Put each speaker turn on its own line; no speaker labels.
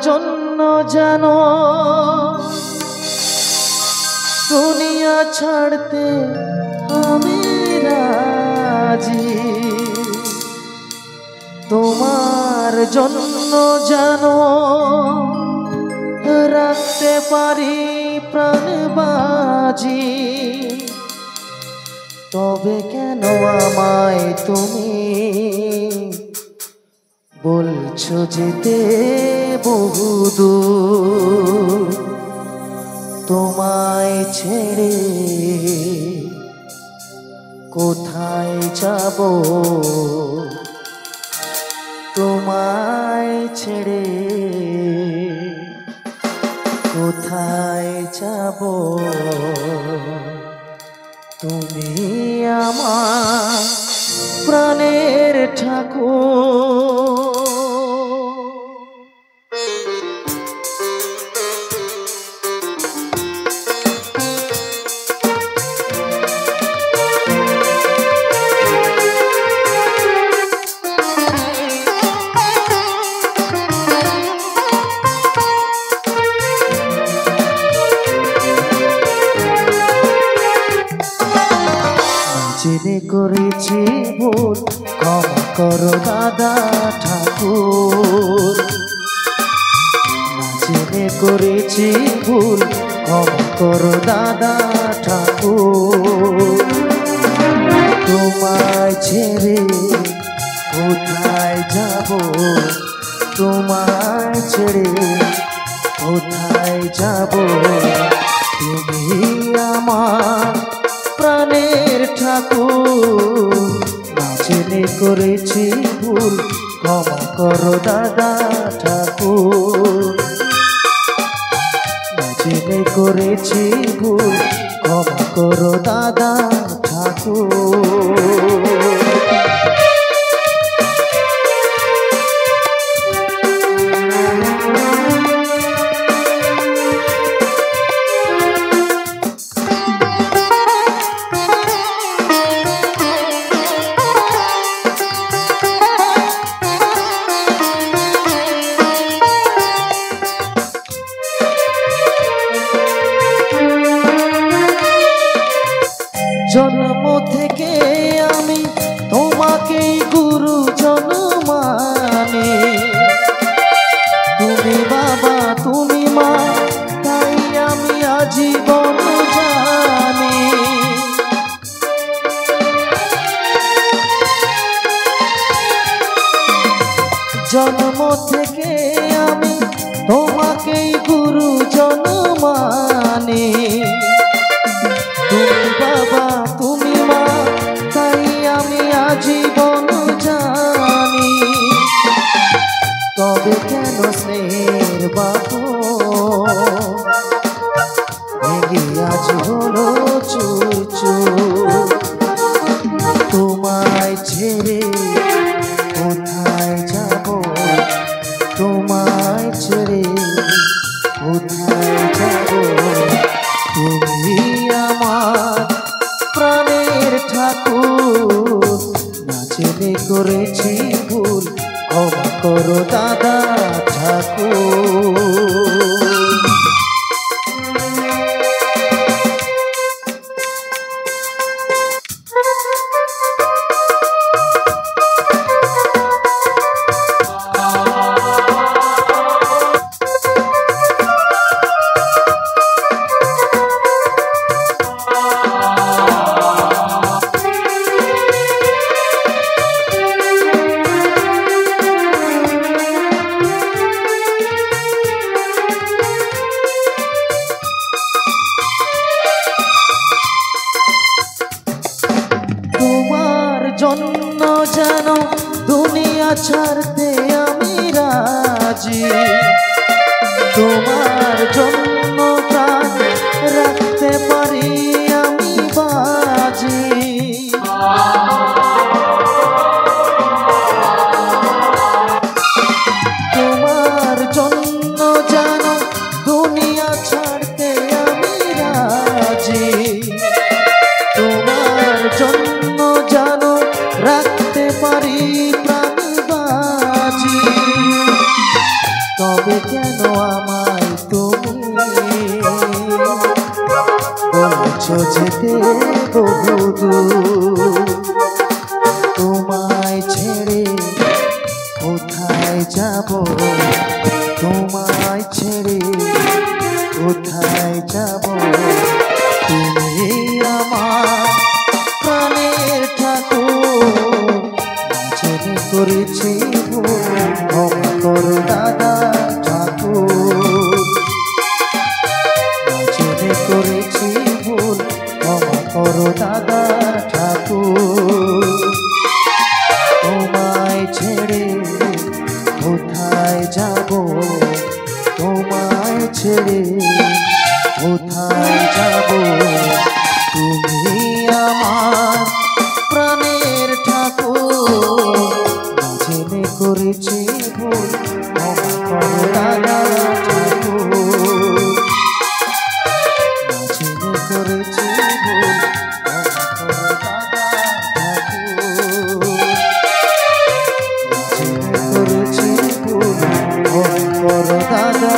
জন্য জানো দুনিয়া ছাড়তে আমি রাজি, তোমার জন্য জানো রাখতে পারি প্রাণ বাজি। তবে কেন আমায় তুমি বলছো যেতে বহুদূর, তোমায় ছেড়ে কোথায় যাব, তোমায় ছেড়ে কোথায় যাব। তুমি আমার প্রাণের ঠাকুর। জেনে করেছি ভুল, ক্ষমা করো দাদা ঠাকুর। জেনে করেছি ভুল, ক্ষমা করো দাদা ঠাকুর। তোমায় ছেড়ে কোথায় যাব, তোমায় ছেড়ে কোথায় যাব। তুমি আমার প্রাণের ঠাকুর। না জেনে করেছি ভুল, ক্ষমা করো দাদা ঠাকুর। না জেনে করেছি ভুল, ক্ষমা করো দাদা ঠাকুর। জন্ম থেকে আমি তোমাকেই গুরুজন মানি, তুমি বাবা তুমি মা তাই আমি আজীবন জানি। জন্ম থেকে আমি তোমাকেই গুরুজন মানি, তুমি বাবা তুমি মা তাই আমি আজীবন জানি। তবে কেন স্নেহের বাঁধন ভেঙে আজ হলো চুর চুর। তোমায় ছেড়ে কোথায় যাব, তোমায় ছেড়ে কোথায় যাব। তুমি আমার প্রাণের ঠাকুর। না জেনে করেছি ভুল, ক্ষমা করো দাদা ঠাকুর। তোমার জন্য জানো দুনিয়া ছাড়তে আমি রাজি, তোমার জন্য প্রাণ রাখতে পারি আমি বাজি। তোমার জন্য জানো দুনিয়া ছাড়তে আমি রাজি, তোমার জন্য জানো রাখতে পারি প্রাণ বাজি। তবে কেন আমায় তুমি বলছো যেতে বহুদূর? তোমায় ছেড়ে কোথায় যাব, তোমায় ছেড়ে কোথায় যাব? তুমি আমার প্রাণের ঠাকুর, জেনে করেছি ভুল, ক্ষমা করো দাদা ঠাকুর। জেনে করেছি ভুল, ক্ষমা করো দাদা ঠাকুর। তোমায় ছেড়ে কোথায় যাব, তোমায় ছেড়ে কোথায় যাব? তুমি আমার প্রাণের ঠাকুর, জেনে করেছি ভুল, ক্ষমা করো দাদা ঠাকুর। জেনে করেছি ভুল, ক্ষমা করো দাদা ঠাকুর। জেনে করেছি ভুল, ক্ষমা করো দাদা।